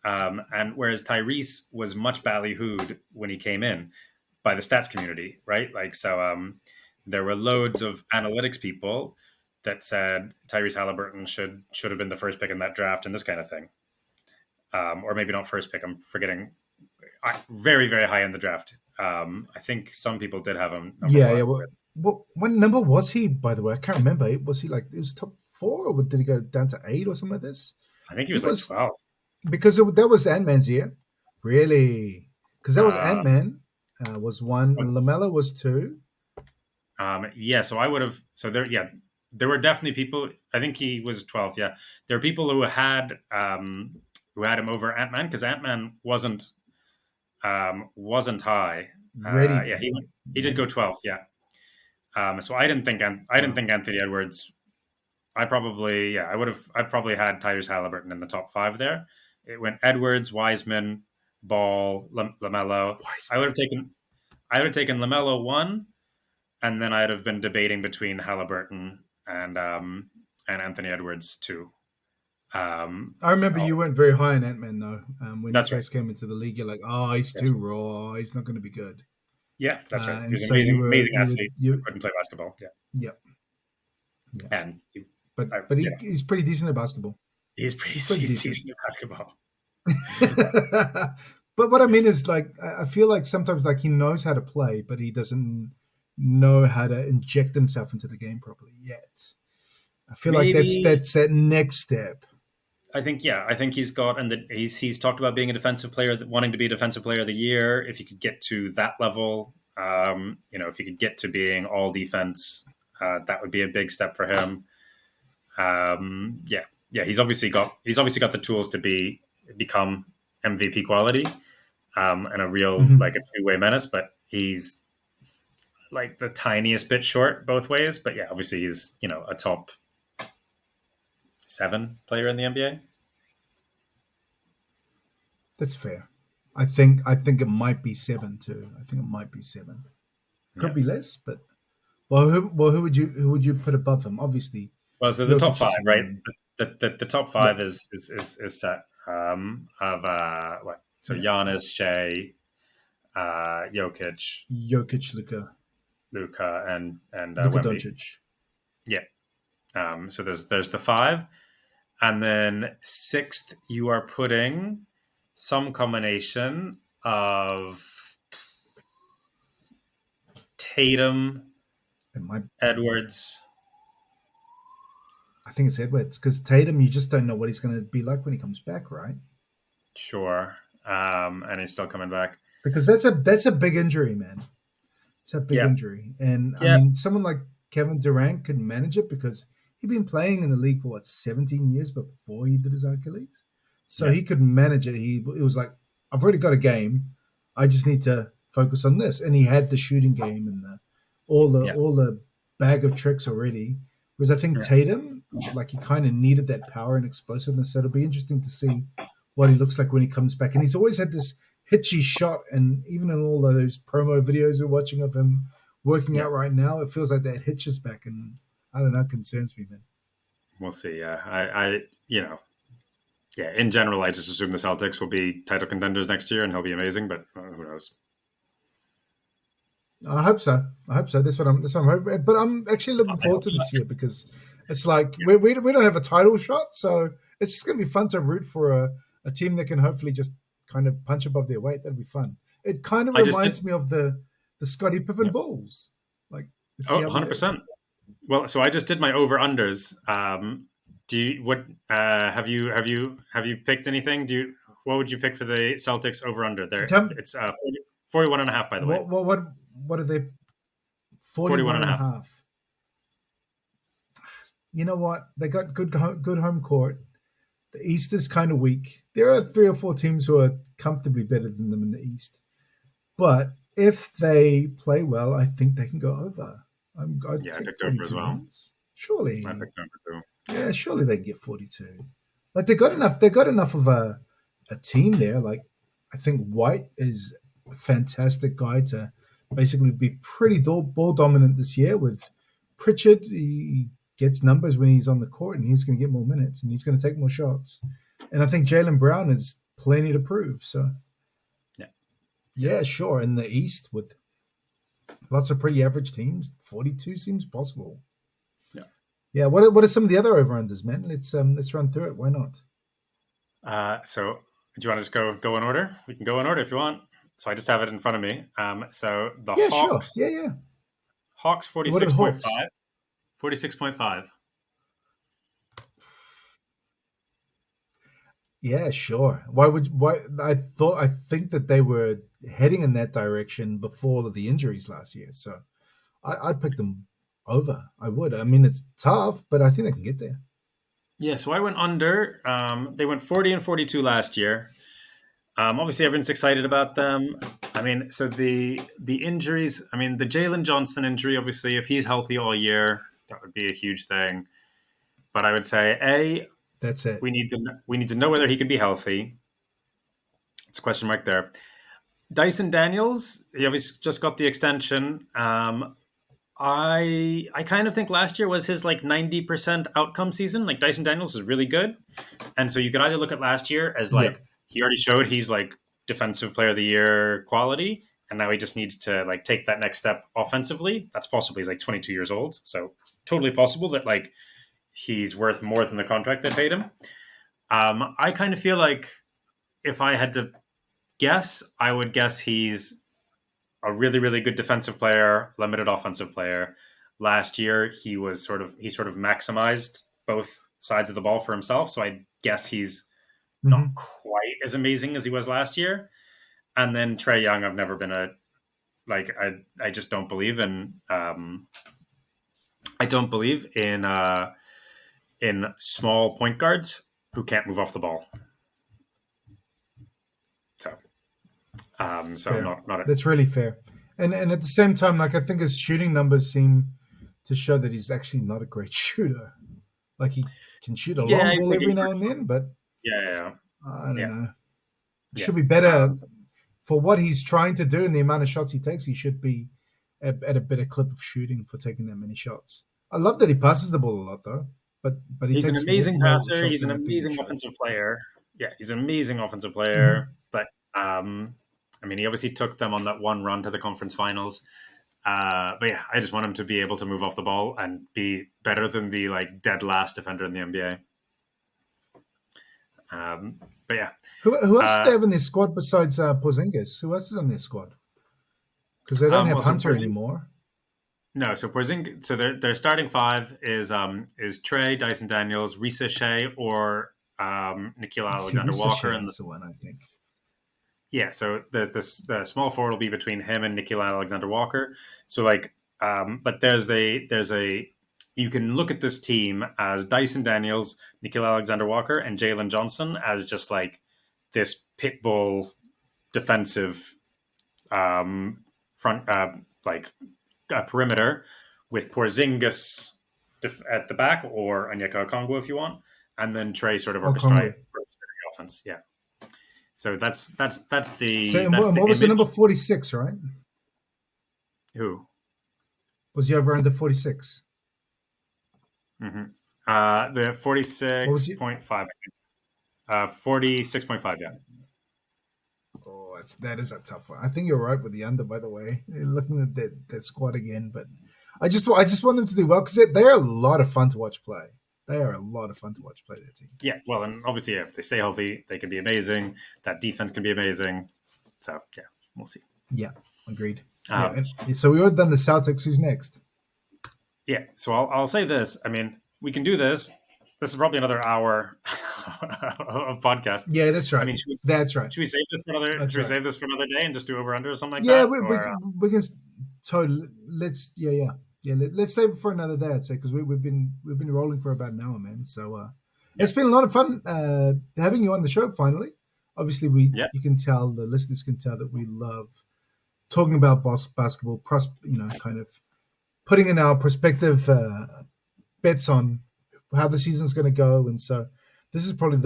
And whereas Tyrese was much ballyhooed when he came in by the stats community, right? Like, so there were loads of analytics people that said Tyrese Halliburton should have been the first pick in that draft and this kind of thing. Or maybe not first pick. I'm forgetting. Very, very high in the draft. I think some people did have him number yeah, yeah. one. What number was he? By the way, I can't remember. Was he like it was top four, or did he go down to 8 or something like this? I think he He was like was 12. because that was Ant Man's year, really. Because that was Uh, Ant Man was one, and was Lamella was two. Yeah, so I would have. So there, yeah, there were definitely people. I think he was 12th. Yeah, there are people who had him over Ant Man because Ant Man wasn't high. Ready Yeah, then. he did Yeah. go 12th. Yeah. So I didn't Wow. think Anthony Edwards. I probably had Tyrese Halliburton in the top five there. It went Edwards, Wiseman, Ball, Lamelo. I would have taken Lamelo one, and then I'd have been debating between Halliburton and Anthony Edwards too. I remember Oh, you weren't very high on Ant Man though. When he that's right. first came into the league, you're like, "Oh, he's That's too right. raw. He's not going to be good." Yeah, that's right. He And was an so you were, amazing athlete. But couldn't play basketball. Yeah, yeah, yeah. and But you know, he's pretty decent at basketball. Pretty he's decent. decent at basketball. But what I mean is, like, I feel like sometimes, like, he knows how to play, but he doesn't know how to inject himself into the game properly yet. I feel like Maybe that's that next step. I think he's got and that he's talked about being a defensive player, wanting to be a defensive player of the year. If he could get to that level, if he could get to being all defense, that would be a big step for him. Yeah, he's obviously got the tools to become MVP quality, and a real Mhm. like a two-way menace. But he's like the tiniest bit short both ways. But yeah, obviously he's a top 7 player in the NBA. That's fair. I think it might be 7 too. I think it might be 7. Could Yeah. be less, but who would you put above him? Obviously, Well, so the top Jokic 5, is right? one. The top Yeah, 5 is set of what? So yeah. Giannis, Shea, Jokic, Jokic, Luca, and Luka Wemby. Doncic. Yeah. So there's the 5, and then 6th you are putting some combination of Tatum, It might. Edwards. I think it's Edwards because Tatum. You just don't know what he's going to be like when he comes back, right? Sure. And he's still coming back. Because that's a big injury, man. It's a big Yeah. injury, and I Yeah. mean, someone like Kevin Durant could manage it because he'd been playing in the league for what 17 years before he did his Achilles, so Yeah. he could manage it. It was like, I've already got a game, I just need to focus on this, and he had the shooting game and Yeah. all the bag of tricks already. Because I think Yeah. Tatum, like he kind of needed that power and explosiveness. So it'll be interesting to see what he looks like when he comes back. And he's always had this hitchy shot, and even in all of those promo videos we're watching of him working Yeah. out right now, it feels like that hitch is back, and I don't know, it concerns me, man. We'll see. Yeah. Yeah, in general, I just assume the Celtics will be title contenders next year and he'll be amazing, but who knows? I hope so. I hope so. That's what I'm hoping. But I'm actually looking I forward hope to so. this year because it's like Yeah. we don't have a title shot, so it's just going to be fun to root for a team that can hopefully just kind of punch above their weight. That'd be fun. It kind of I just did. reminds me of the Scottie Pippen Yeah. Bulls, like to see Oh, how we do. 100%. Well, so I just did my over unders. Do you what have you picked anything? What would you pick for the Celtics over under? There Tell it's 41 and a half, by the way. what are they? 41 41 and a and a half. half. You know what? They got good home court. The East is kind of weak. There are three or four teams who are comfortably better than them in the East. But if they play well, I think they can go over. I'd Yeah, I take picked over as 42 well. wins. I Surely, picked over too. yeah, surely they can get 42. Like they got Yeah. enough. They got enough of a team there. Like I think White is a fantastic guy to basically be pretty ball dominant this year. With Pritchard, he gets numbers when he's on the court, and he's going to get more minutes, and he's going to take more shots. And I think Jalen Brown is plenty to prove. So Yeah. yeah, sure. In the East with lots of pretty average teams, 42 seems possible. Yeah. Yeah. What are some of the other over unders, man? Let's run through it. Why not? So do you want to just go in order? We can go in order if you want. So I just have it in front of me. So the Yeah, sure. Hawks, Yeah, yeah. Hawks What are the Hawks? 46.5, 46.5. Yeah, sure. Why I think that they were heading in that direction before all of the injuries last year. So I'd pick them over. I would. I mean, it's tough, but I think they can get there. Yeah, so I went under. They went 40 and 42 last year. Obviously, everyone's excited about them. I mean, so the injuries. I mean, the Jalen Johnson injury. Obviously, if he's healthy all year, that would be a huge thing. But I would say, That's it. we need to know whether he can be healthy. It's a question mark there. Dyson Daniels, he obviously just got the extension. I kind of think last year was his like 90% outcome season. Like Dyson Daniels is really good, and so you could either look at last year as Yeah. like he already showed he's like defensive player of the year quality, and now he just needs to like take that next step offensively. That's possible. He's like 22 years old, so totally possible that like he's worth more than the contract they paid him. I kind of feel like if I had to guess, I would guess he's a really, really good defensive player, limited offensive player. Last year, he sort of maximized both sides of the ball for himself. So I guess he's not Hmm. quite as amazing as he was last year. And then Trey Young, I've never been a like I just don't believe in. I don't believe in small point guards who can't move off the ball. So so I'm Fair. not a, That's really fair. And at the same time, like I think his shooting numbers seem to show that he's actually not a great shooter. Like he can shoot a yeah. long He's ball like every a now and then, but yeah, I don't yeah, know. yeah. Should be yeah. better for what he's trying to do and the amount of shots he takes. He should be at a better clip of shooting for taking that many shots. I love that he passes the ball a lot though, but he He's an takes amazing more passer. shots He's an than I think he amazing should. offensive player. Yeah, he's an amazing offensive player. Hmm. But I mean, he obviously took them on that one run to the conference finals. But yeah, I just want him to be able to move off the ball and be better than the like dead last defender in the NBA. But yeah, Who else do they uh, have in their squad besides Porzingis? Who else is on their squad? Because they don't have well, so Hunter anymore. no, so Porzingis, so their starting five is Trey, Dyson Daniels, Risa Shea, or Nikhil See, Alexander Risa Walker, Shea and is the one I think. yeah, so the small forward will be between him and Nikhil Alexander Walker. So like, but there's a you can look at this team as Dyson Daniels, Nikhil Alexander Walker, and Jalen Johnson as just like this pit bull defensive front like perimeter with Porzingis at the back, or Onyeka Okongwu if you want, and then Trey sort of Or orchestrate Conway. the offense. Yeah. So that's So, the and that's the what was the image. number 46, right? Who? Was he over under 46? Mm-hmm. The What was he? 46.5. 46.5. Yeah. Oh, that is a tough one. I think you're right with the under, by the way. Looking at that squad again, but I just want them to do well because they are a lot of fun to watch play. They are a lot of fun to watch play that team. Yeah. Well, and obviously, if they stay healthy, they can be amazing. That defense can be amazing. So yeah, we'll see. Yeah, agreed. Um, So we already done the Celtics. Who's next? Yeah. So I'll say this. I mean, we can do this. This is probably another hour of podcast. Yeah, that's right. I mean, That's right. should we save this for another? That's Should we right. save this for another day and just do over under or something like Yeah, that? we can totally let's let's save it for another day. I'd say because we've been rolling for about an hour, man. So it's been a lot of fun having you on the show. Finally, obviously you can tell, the listeners can tell that we love talking about basketball. Kind of putting in our perspective bets on how the season's going to go, and so this is probably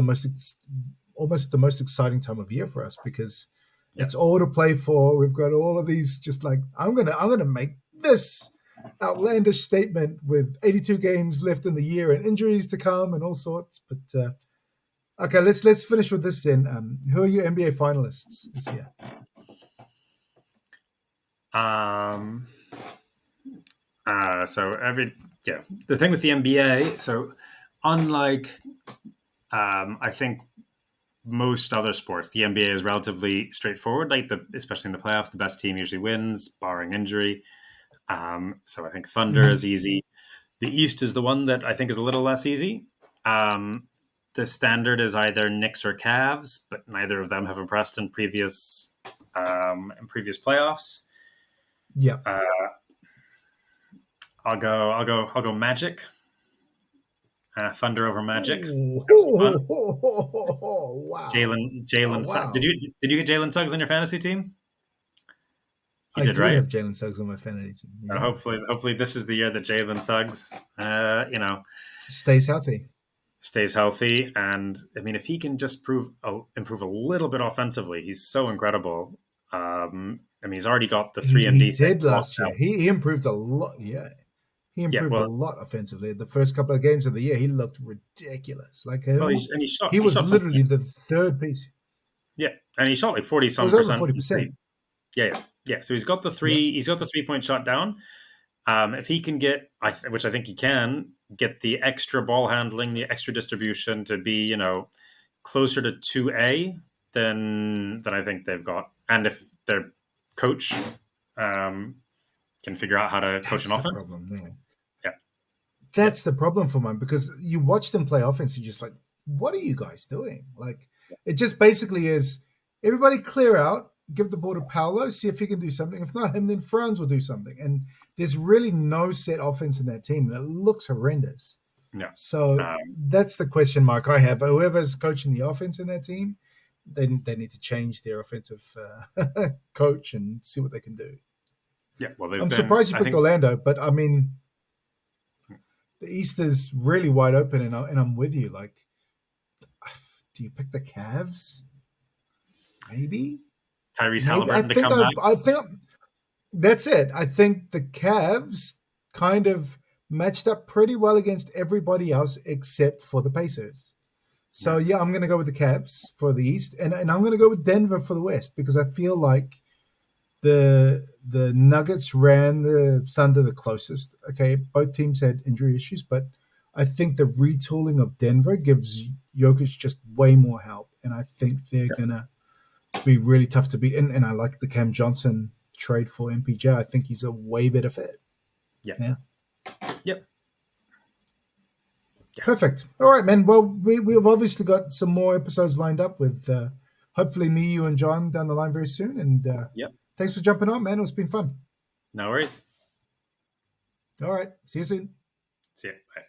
almost the most exciting time of year for us because it's all to play for. We've got all of these, just like I'm gonna make this outlandish statement with 82 games left in the year and injuries to come and all sorts. But okay, let's finish with this then. Who are your NBA finalists this year? The thing with the NBA. So unlike I think most other sports, the NBA is relatively straightforward. Especially in the playoffs, the best team usually wins, barring injury. So I think Thunder is easy. The East is the one that I think is a little less easy. The standard is either Knicks or Cavs, but neither of them have impressed in previous playoffs. Yeah, I'll go Magic. Thunder over Magic. Wow. Jalen. Wow. Did you get Jalen Suggs on your fantasy team? I did right? Have Jalen Suggs on my fantasy team. Yeah. Hopefully this is the year that Jalen Suggs, stays healthy. And I mean, if he can just improve a little bit offensively, he's so incredible. I mean, he's already got the 3 and D. He did last year. He improved a lot. Yeah. He improved a lot offensively. The first couple of games of the year, he looked ridiculous. Like he was literally the third piece. Yeah, and he shot like 40-some%. 40%. Yeah. So he's got the three. Yeah. He's got the 3-point shot down. If he can get, which I think he can, get the extra ball handling, the extra distribution to be, closer to 2A, then I think they've got. And if their coach can figure out how to coach an offense. Problem, man. Yeah. That's the problem for mine, because you watch them play offense, you're just like, what are you guys doing? Like, it just basically is everybody clear out, give the ball to Paolo, see if he can do something. If not him, then Franz will do something. And there's really no set offense in that team, and it looks horrendous. Yeah. So that's the question mark I have. Whoever's coaching the offense in that team, they need to change their offensive coach and see what they can do. Yeah, well, I'm surprised you picked Orlando, but I mean, the East is really wide open, and I'm with you. Like, do you pick the Cavs? Maybe Tyrese Halliburton to come back. I think that's it. I think the Cavs kind of matched up pretty well against everybody else except for the Pacers. So yeah, I'm going to go with the Cavs for the East, and I'm going to go with Denver for the West, because I feel like the Nuggets ran the Thunder the closest. Okay, both teams had injury issues, but I think the retooling of Denver gives Jokic just way more help, and I think they're gonna be really tough to beat. And I like the Cam Johnson trade for MPJ. I think he's a way better fit. Yeah. Yep. Perfect. All right, man. Well, we've obviously got some more episodes lined up with hopefully me, you, and John down the line very soon. And thanks for jumping on, man. It's been fun. No worries. All right. See you soon. See you. Bye.